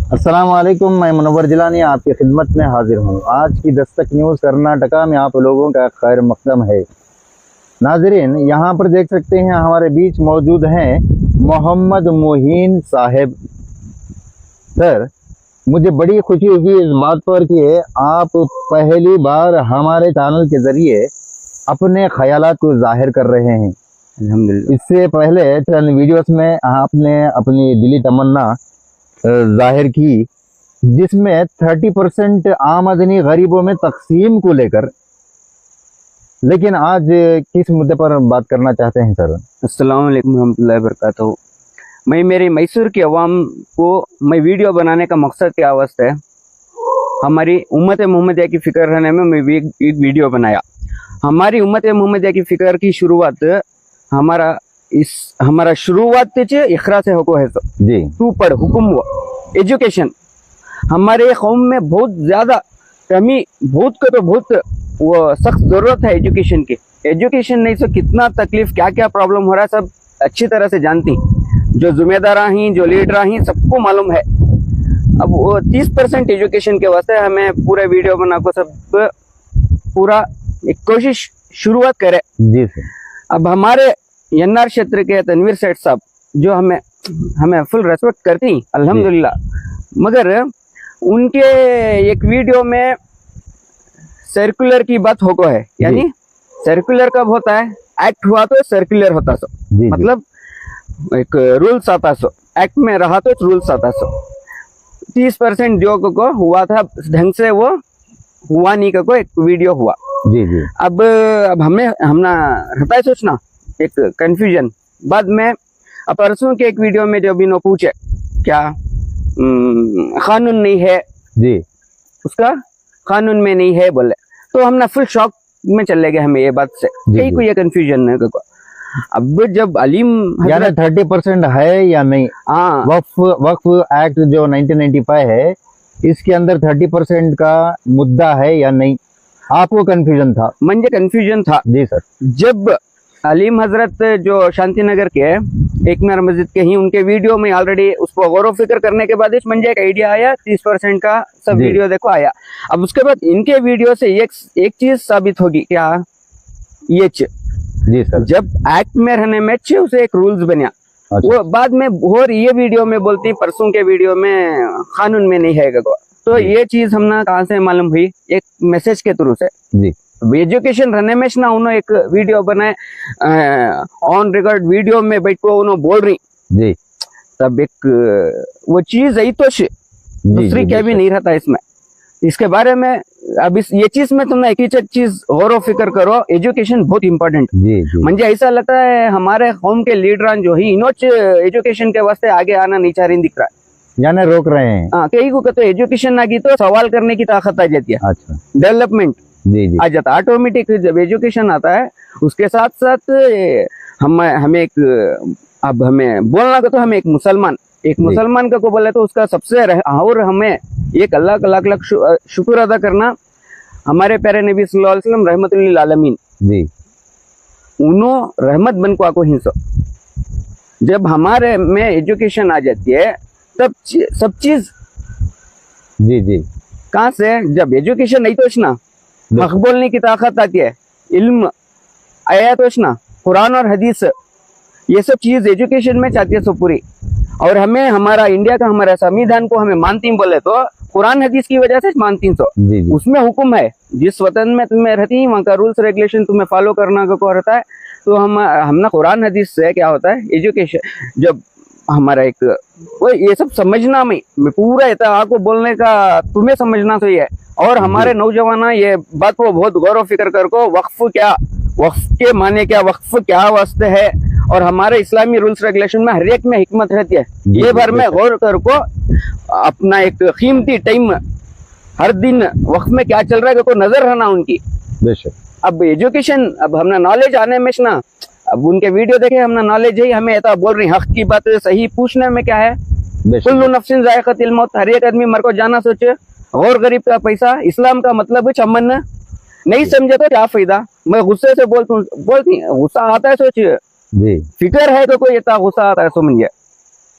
अस्सलाम वालेकुम, मैं मुनव्वर जिलानी आपकी खिदमत में हाजिर हूँ। आज की दस्तक न्यूज़ कर्नाटका में आप लोगों का खैर मकदम है। नाजरीन, यहाँ पर देख सकते हैं हमारे बीच मौजूद हैं मोहम्मद मोहीन साहब। सर, मुझे बड़ी खुशी हुई इस बात पर कि आप पहली बार हमारे चैनल के ज़रिए अपने ख्यालात को जाहिर कर रहे हैं। अल्हम्दुलिल्लाह। इससे पहले चंद वीडियोस में आपने अपनी दिली तमन्ना जाहिर की, जिसमें 30% आमदनी गरीबों में तकसीम को लेकर। लेकिन आज किस मुद्दे पर बात करना चाहते हैं सर? अस्सलाम वालेकुम रहमतुल्लाहि वबरकातुहू। मैं मेरे मैसूर के अवाम को मैं वीडियो बनाने का मकसद क्या वास्ते है, हमारी उम्मत मोहम्मदिया की फ़िक्र रहने में मैं एक वीडियो बनाया। हमारी उम्मत मोहम्मदिया की फ़िक्र की शुरुआत हमारा शुरुआत इखरा से होको है। जी, तू पढ़ हुक्म वो एजुकेशन हमारे कौम में बहुत ज़्यादा कमी, बहुत को तो बहुत वो सख्त ज़रूरत है एजुकेशन की। एजुकेशन नहीं तो कितना तकलीफ क्या क्या प्रॉब्लम हो रहा है सब अच्छी तरह से जानती। जो जिम्मेदार हैं, जो लीडर हैं, सबको मालूम है। अब वो 30% एजुकेशन के वास्ते हमें पूरे वीडियो बना को सब पूरा एक कोशिश शुरुआत करे। जी सर। अब हमारे एनआर क्षेत्र के तनवीर सेठ साहब जो हमें फुल रेस्पेक्ट करती अल्हम्दुलिल्लाह, मगर उनके एक वीडियो में सर्कुलर की बात होको है। यानी सर्कुलर कब होता है? एक्ट हुआ तो सर्कुलर होता सो, मतलब एक रूल्स आता सो, एक्ट में रहा तो रूल्स आता सो। 30% जो को हुआ था ढंग से वो हुआ नहीं को एक वीडियो हुआ। जी जी। अब हमना रहता है सोचना एक कंफ्यूजन। बाद में परसों के एक वीडियो में जो भी नो पूछे क्या कानून नहीं है जी, उसका कानून में नहीं है बोले, तो हम ना फुल शॉक में चले गए हमें ये बात से। कहीं को ये कंफ्यूजन है को। अब जब अलीम यानी 30% है या नहीं? हाँ, वक्फ एक्ट जो 1995 है, इसके अंदर 30% का मुद्दा है या नहीं? आपको कंफ्यूजन था? मुझे कंफ्यूजन था। जी सर। जब अलीम हजरत जो शांति नगर के एक मीनार मस्जिद के ही उनके वीडियो में ऑलरेडी उसको गौर फिक्र करने के बाद मुझे एक आइडिया आया, 30% का सब वीडियो देखो आया। अब उसके बाद इनके वीडियो से एक चीज साबित होगी क्या, ये जी सर, जब एक्ट में रहने में उसे एक रूल्स बना। अच्छा। वो बाद में और ये वीडियो में बोलती परसों के वीडियो में कानून में नहीं है तो ये चीज हमने कहाँ से मालूम हुई? एक मैसेज के थ्रू से। जी, एजुकेशन रहने में ना उन्होंने एक वीडियो बनाए ऑन रिकॉर्ड वीडियो में बैठ को उन्होंने बोल रही जी, तब एक वो चीज आई तो दूसरी क्या भी नहीं रहता इसमें। इसके बारे में अब ये चीज में तुमने एक ही चीज गौर फिक्र करो, एजुकेशन बहुत इंपॉर्टेंट। जी जी। मुझे ऐसा लगता है हमारे कौम के लीडर जो ही इनोच एजुकेशन के वास्ते आगे आना नहीं चाह रही दिख रहा है, यानी रोक रहे हैं। हाँ, कई को तो एजुकेशन आ गई तो सवाल करने की ताकत आ जाती है। अच्छा, डेवलपमेंट जी जी, आ जाता है ऑटोमेटिक। जब एजुकेशन आता है उसके साथ साथ हमें बोलना का तो हमें एक मुसलमान का को बोले तो उसका सबसे और हमें एक अल्लाह लाख शुक्र अदा करना हमारे प्यारे नबी सल्लल्लाहु अलैहि वसल्लम रहमतुल लिल आलमीन जी, उन्हों रहमत बन को आको हिंसो। जब हमारे में एजुकेशन आ जाती है तब सब चीज जी जी, कहाँ से? जब एजुकेशन नहीं तो ना हक बोलने की ताकत आती है, इल्म आया तो ना कुरान और हदीस, ये सब चीज एजुकेशन में चाहती है सो पूरी। और हमें हमारा इंडिया का हमारा संविधान को हमें मानती बोले तो कुरान हदीस की वजह से मानती सो। जी जी, उसमें हुक्म है जिस वतन में तुम्हें रहती वहाँ का रूल्स रेगुलेशन तुम्हें फॉलो करना को रहता है। तो हमने कुरान हदीस से क्या होता है एजुकेशन। जब हमारा एक वो ये सब समझना में पूरा आपको बोलने का तुम्हें समझना चाहिए है। और हमारे नौजवान ये बात को बहुत गौर फिक्र कर को वक्फ के माने क्या, वक्फ क्या वास्ते है, और हमारे इस्लामी रूल्स रेगुलेशन में हर एक में हिकमत रहती है। ये बार में गौर कर को अपना एक कीमती टाइम हर दिन वक्त में क्या चल रहा है को नजर रहना उनकी। बेशक। अब एजुकेशन, अब हमने नॉलेज आने में ना, अब उनके वीडियो देखे हमने नॉलेज है, हमें ऐसा बोल रही हक की बात सही पूछने में क्या है? कुल्लु नफ्सिन जायक़तुल मौत, हर एक आदमी मर को जाना सोचे। और गरीब का पैसा, इस्लाम का मतलब चमन नहीं समझे तो क्या फायदा? मैं गुस्से से बोलती गुस्सा आता है सोचिए जी, फिक्र है तो कोई इतना गुस्सा आता है समझिए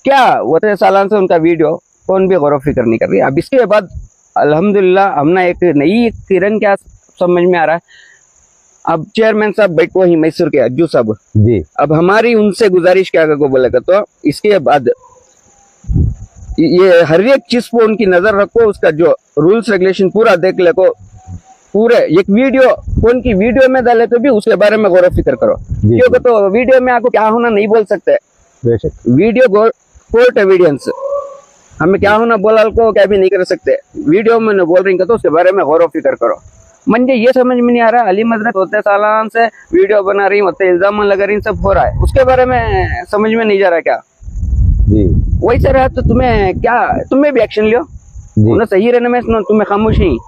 क्या? वो थे सालान से उनका वीडियो कौन भी गौर व फिक्र नहीं कर रही। अब इसके बाद अल्हम्दुलिल्लाह हमने एक नई किरण क्या समझ में आ रहा है। अब चेयरमैन साहब बैठो ही मैसूर के अज्जू साहब जी अब हमारी उनसे गुजारिश क्या को बोलेगा तो इसके बाद ये हर एक चीज पर उनकी नजर रखो, उसका जो रूल्स रेगुलेशन पूरा देख ले को, पूरे एक वीडियो कौन की वीडियो में डाले तो भी उसके बारे में गौर फिक्र करो, जी क्योंकि तो वीडियो में आपको क्या होना नहीं बोल सकते, बेशक वीडियो कोर्ट एविडेंस हमें क्या होना बोला को क्या भी नहीं कर सकते, वीडियो में बोल रही तो उसके बारे में गौर फिक्र करो। मुझे ये समझ में नहीं आ रहा, अली मदरत होते सालान से वीडियो बना रही होते इल्जाम लगा रही सब हो रहा है, उसके बारे में समझ में नहीं जा रहा क्या जी वैसे रहा तो तुम्हें भी एक्शन लियो, जी उन्हें सही रहने में तुम्हें खामोश नहीं।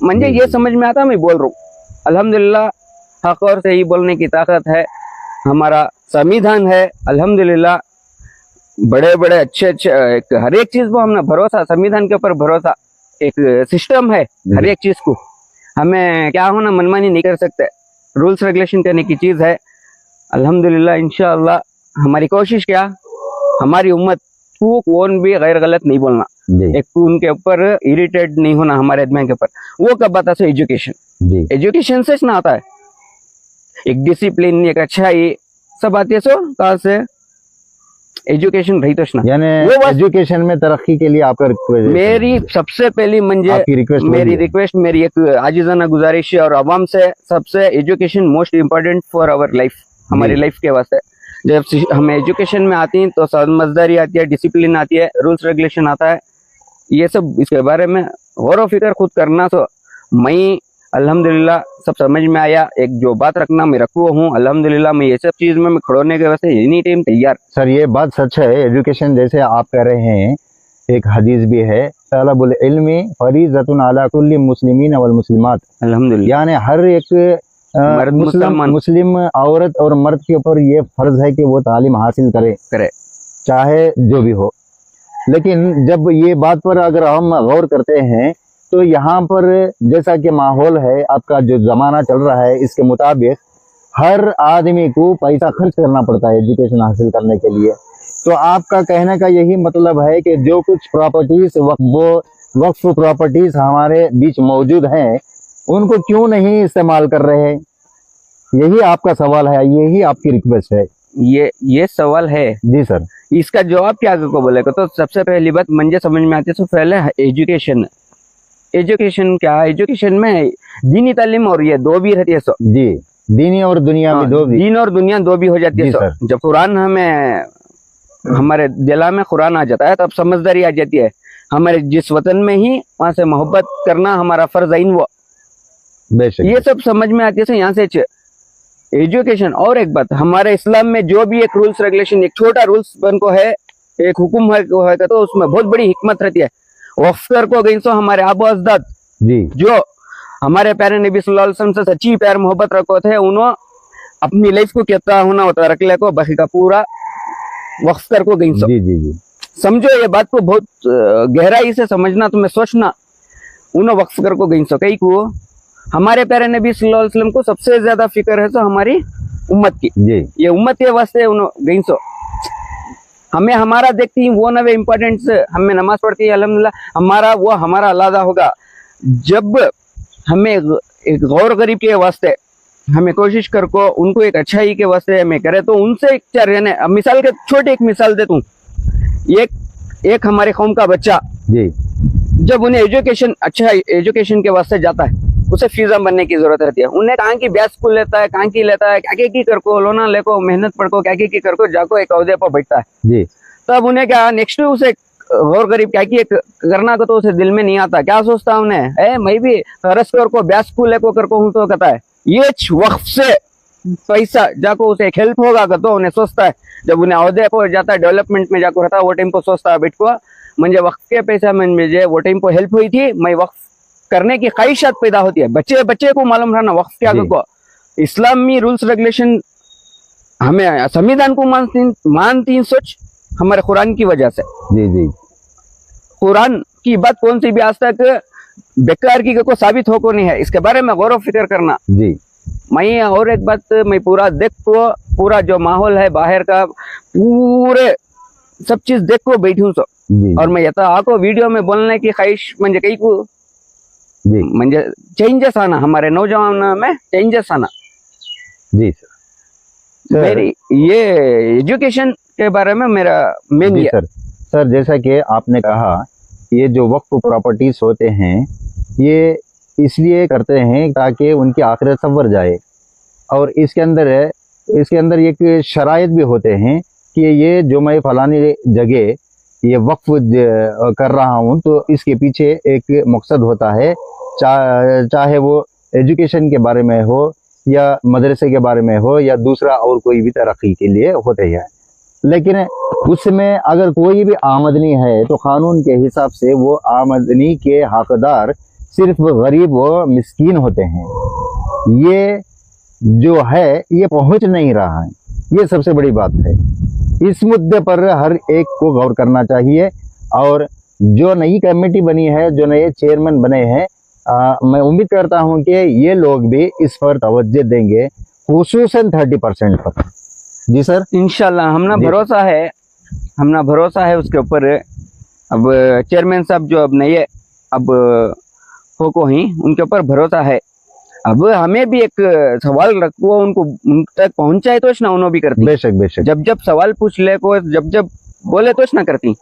मुझे ये समझ में आता मैं बोल रहा हूँ अल्हम्दुलिल्लाह हक और सही बोलने की ताकत है, हमारा संविधान है अल्हम्दुलिल्लाह, बड़े बड़े अच्छे हर एक चीज को हमने भरोसा, संविधान के ऊपर भरोसा, एक सिस्टम है हर एक चीज को, हमें क्या होना मनमानी नहीं कर सकते, रूल्स रेगुलेशन करने की चीज है अल्हम्दुलिल्लाह। इंशाअल्लाह हमारी कोशिश क्या, हमारी उम्मत को कौन भी गैर गलत नहीं बोलना, जी एक तो उनके ऊपर इरिटेट नहीं होना हमारे आदमी के ऊपर, वो कब आता है एजुकेशन, जी एजुकेशन से ना आता है, एक डिसिप्लिन एक अच्छा ही सब आती है, सो कहाँ से एजुकेशन रही तो ना यानी वो बस- एजुकेशन में तरक्की के लिए आपका रिक्वेस्ट, मेरी सबसे पहली मंजे आपकी रिक्वेस्ट मेरी रिक्वेस्ट, मेरी एक आजिजाना गुजारिश है और आवाम से सबसे, education most important for our life, हमारी जी। लाइफ के वास्ते। जब हम एजुकेशन में आती हैं तो समझदारी आती है, डिसिप्लिन आती है, रूल्स रेगुलेशन आता है, ये सब इसके बारे में गौर व फिक्र खुद करना। तो मैं अल्हम्दुलिल्लाह सब समझ में आया, एक जो बात रखना मैं रखू हूँ अल्हम्दुलिल्लाह, मैं ये सब चीज में मैं खड़ोने के वास्ते एनी टाइम तैयार। सर ये बात सच है, एजुकेशन जैसे आप कह रहे हैं, एक हदीस भी है, तलबुल इल्मी फरीज़तुन अला कुल्ली मुस्लिमीन वल मुस्लिमात, अल्हम्दुलिल्लाह यानी हर एक मर्द मुसलमान मुस्लिम औरत और मर्द के ऊपर ये फर्ज है कि वो तालीम हासिल करे, चाहे जो भी हो। लेकिन जब ये बात पर अगर हम गौर करते हैं तो यहाँ पर जैसा कि माहौल है, आपका जो ज़माना चल रहा है, इसके मुताबिक हर आदमी को पैसा खर्च करना पड़ता है एजुकेशन हासिल करने के लिए। तो आपका कहने का यही मतलब है कि जो कुछ प्रॉपर्टीज वक्फ प्रॉपर्टीज हमारे बीच मौजूद हैं, उनको क्यों नहीं इस्तेमाल कर रहे हैं? यही आपका सवाल है, यही आपकी रिक्वेस्ट है। ये सवाल है जी सर। इसका जवाब क्या को बोलेगा तो सबसे पहली बात मुझे समझ में आती है, तो पहले एजुकेशन क्या, एजुकेशन में दीनी तालीम और ये दो भी रहती है, सो जी दीनी और दुनिया में दो भी। दीन और दुनिया दो भी हो जाती है। जी सो सर। जब कुरान हमें हमारे दिला में कुरान आ जाता है तब समझदारी आ जाती है, हमारे जिस वतन में ही वहां से मोहब्बत करना हमारा फर्ज है, वो बेशक ये सब समझ में आती है। यहाँ से एजुकेशन और एक बात, हमारे इस्लाम में जो भी एक रूल्स रेगुलेशन, एक छोटा रूल्स बन को है, एक हुक्म है तो उसमें बहुत बड़ी हिकमत रहती है। वफ्तर को गई सो हमारे आबो अजदाद जी जो हमारे प्यारे नबी सल्लल्लाहु अलैहि वसल्लम से सच्ची प्यार मोहब्बत रखो थे, उन्होंने अपनी लाइफ को कितना होना होता रख ले को बाकी का पूरा वफ्तर को गई सो। जी जी जी समझो ये बात को बहुत गहराई से समझना, तुम्हें सोचना, उन्होंने वफ्तर को गई सो कई को हमारे प्यारे नबी सल्लल्लाहु अलैहि वसल्लम को सबसे ज्यादा फिक्र है तो हमारी उम्मत की, जी ये उम्मत के वास्ते उन्होंने गई सो। हमें हमारा देखती वो नवे इम्पोर्टेंट, हमें नमाज पढ़ती है अल्हम्दुलिल्लाह, हमारा वो हमारा अलादा होगा। जब हमें एक गौर गरीब के वास्ते हमें कोशिश कर को उनको एक अच्छाई के वास्ते हमें करे तो उनसे एक चार रहने, अब मिसाल के छोटे एक मिसाल देता हूँ, एक हमारे कौम का बच्चा जी जब उन्हें अच्छा एजुकेशन के वास्ते जाता है, उसे फीसा बनने की जरूरत रहती है, उन्हें कहाँ की ब्याज स्कूल लेता है, कहाँ की लेता है, क्या की कर को लोना लेको मेहनत पढ़ को क्या की कर को जाको एक अहदे पर बैठता है, जी तब उन्हें क्या नेक्स्ट उसे गौर गरीब क्या की करना को तो उसे दिल में नहीं आता, क्या सोचता उन्हें मैं भी खर्च कर को ब्याज स्कूल लेको कर को हूँ तो कहता है ये वक्त से पैसा जाको उसे एक हेल्प होगा तो उन्हें सोचता है। जब उन्हें अहदे पर जाता है, डेवलपमेंट में जाकर रहता है, वो टाइम पर सोचता है बैठ को मुझे वक्त के पैसा में मुझे वो टाइम पर हेल्प हुई थी, मैं वक्त करने की ख्वाहिशात पैदा होती है। बच्चे को मालूम रहना वक्त क्या को, इस्लामी रूल्स रेगुलेशन हमें संविधान को मानती सोच हमारे कुरान की वजह से। जी जी कुरान की बात कौन सी भी आज तक बेकार की को साबित हो को नहीं है, इसके बारे में गौर फिक्र करना। जी मैं और एक बात, मैं पूरा देख को, पूरा जो माहौल है बाहर का पूरे सब चीज देख को बैठी हूँ, जी और मैं येता आको वीडियो में बोलने की ख्वाहिश म्हणजे काही को जी म्हणजे चेंजेस आना, हमारे नौजवान में चेंजेस आना। जी सर। मेरी ये एजुकेशन के बारे में मेरा मेन जी ये सर, जैसा कि आपने कहा, ये जो वक्फ प्रॉपर्टीज होते हैं ये इसलिए करते हैं ताकि उनकी आखिरत संवर जाए, और इसके अंदर एक शराइत भी होते हैं कि ये जो मैं फलानी जगह ये वक्फ कर रहा हूँ तो इसके पीछे एक मकसद होता है, चाहे वो एजुकेशन के बारे में हो या मदरसे के बारे में हो या दूसरा और कोई भी तरक्की के लिए होते हैं। लेकिन उसमें अगर कोई भी आमदनी है तो कानून के हिसाब से वो आमदनी के हकदार सिर्फ गरीब व मिस्कीन होते हैं। ये जो है ये पहुंच नहीं रहा है, ये सबसे बड़ी बात है। इस मुद्दे पर हर एक को गौर करना चाहिए, और जो नई कमेटी बनी है, जो नए चेयरमैन बने हैं, मैं उम्मीद करता हूं कि ये लोग भी इस पर तवज्जो देंगे, खुसूसन 30% पर। जी सर, इंशाल्लाह हमना जी। भरोसा है उसके ऊपर। अब चेयरमैन साहब जो अब नए अब को ही उनके ऊपर भरोसा है। अब हमें भी एक सवाल रखो, उनको उन तक पहुंचाए तो ना उन्होंने भी करती। बेशक जब सवाल पूछ ले को, जब बोले तो ना करती।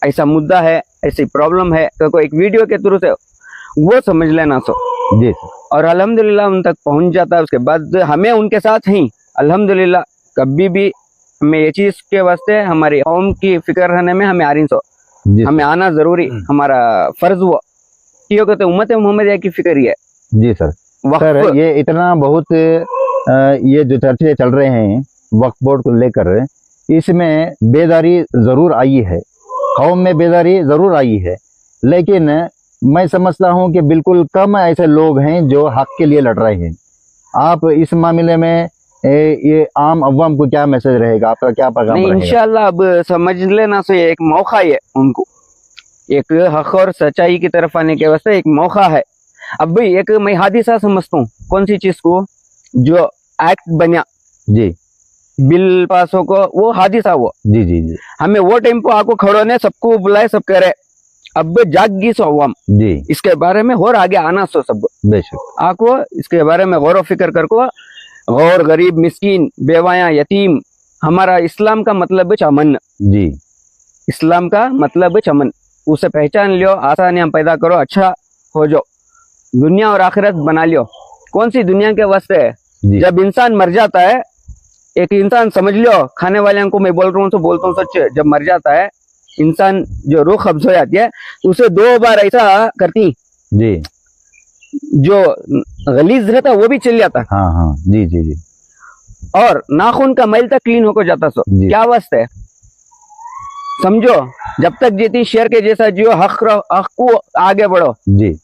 ऐसा मुद्दा है, ऐसी प्रॉब्लम है तो एक वीडियो के थ्रू से वो समझ लेना सो। जी सर। और अल्हम्दुलिल्लाह उन तक पहुंच जाता है। उसके बाद हमें उनके साथ ही अल्हम्दुलिल्लाह कभी भी हमें ये चीज के वास्ते हमारी कौम की फिक्र रहने में हमें आ रही सो, जी हमें आना जरूरी, हमारा फर्ज हुआ क्योंकि तो उम्मत मोहम्मदिया की फिक्र ही है। जी सर। सर वक्फ ये इतना बहुत ये जो चर्चे चल रहे हैं वक्फ बोर्ड को लेकर, इसमें बेदारी जरूर आई है, कौम में बेदारी जरूर आई है, लेकिन मैं समझता हूं कि बिल्कुल कम ऐसे लोग हैं जो हक के लिए लड़ रहे हैं। आप इस मामले में ये आम अवाम को क्या मैसेज रहेगा, आपका क्या पैगाम नहीं, रहेगा? इंशाल्लाह अब समझ लेना से एक मौका है उनको, एक हक और सच्चाई की तरफ आने के वास्ते एक मौका है। अब भाई एक मैं हादिसा समझता हूँ, कौन सी चीज को, जो एक्ट बना, जी बिल पास हो को, वो हादिसा हुआ। जी जी जी हमें वो टेम्पो आको खड़ो ने सबको बुलाए, सब करे, अब जागी सो अवाम जी, इसके बारे में और आगे आना सो सब बेशक आको इसके बारे में गौर फिक्र कर को, गौर गरीब मिस्कीन बेवाया यतीम, हमारा इस्लाम का मतलब है चमन, जी इस्लाम का मतलब है चमन, उसे पहचान लियो, आसानियां पैदा करो, अच्छा हो जाओ, दुनिया और आखिरत बना लियो। कौन सी दुनिया के वास्ते है? जी जब इंसान मर जाता है, एक इंसान समझ लियो, खाने वाले को मैं बोल रहा हूँ तो बोलता हूँ सच, जब मर जाता है इंसान, जो रूह कब्ज हो जाती है, उसे 2 बार ऐसा करती, जी, जो गलीज रहता वो भी चल जाता, हाँ हाँ, जी जी जी और नाखून का मैल तक क्लीन होकर जाता। सो जी। क्या वास्ते है? समझो, जब तक जीती शेर के जैसा जियो, हक को आगे बढ़ो। जी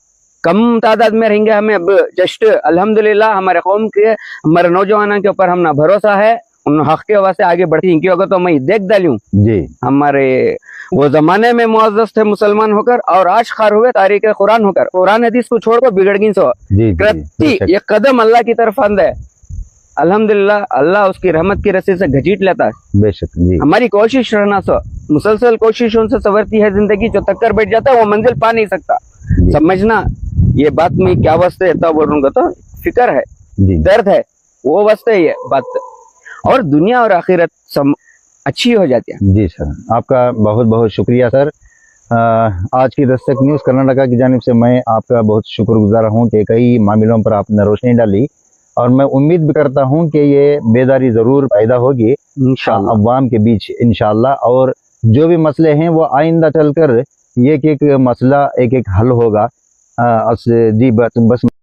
कम तादाद में रहेंगे, हमें अब जस्ट अल्हम्दुलिल्लाह हमारे कौम के, हमारे नौजवानों के ऊपर हमना भरोसा है, उन हक के वास्ते आगे बढ़ती। क्योंकि तो मैं देख डालूं जी हमारे वो जमाने में मुअज़्ज़ज़ थे मुसलमान होकर, और आज खार हुए तारीख कुरान होकर, कुरान हदीस को छोड़कर बिगड़ गई सो जी कृति। बेशक, ये कदम अल्लाह की तरफ आंदा है, अल्हम्दुलिल्लाह अल्लाह उसकी रहमत की रस्सी से घसीट लेता है। बेशक जी हमारी कोशिश रहना सो, मुसलसल कोशिशों से संवरती है जिंदगी, जो टक्कर बैठ जाता है वो मंजिल पा नहीं सकता। जी। समझना ये बात में क्या वास्ते है, तब बोलूंगा तो फिक्र है, जी दर्द है, वो वास्ते ये बात, और दुनिया और आखिरत अच्छी हो जाती है। जी सर, आपका बहुत बहुत शुक्रिया सर। आज की दस्तक न्यूज़ कर्नाटका की जानिब से मैं आपका बहुत शुक्रगुजार हूँ कि कई मामलों पर आपने रोशनी डाली, और मैं उम्मीद भी करता हूँ कि ये बेदारी ज़रूर पैदा होगी इंशाअल्लाह अवाम के बीच इंशाअल्लाह, और जो भी मसले हैं वो आइंदा चलकर एक एक मसला एक एक हल होगा। जी बस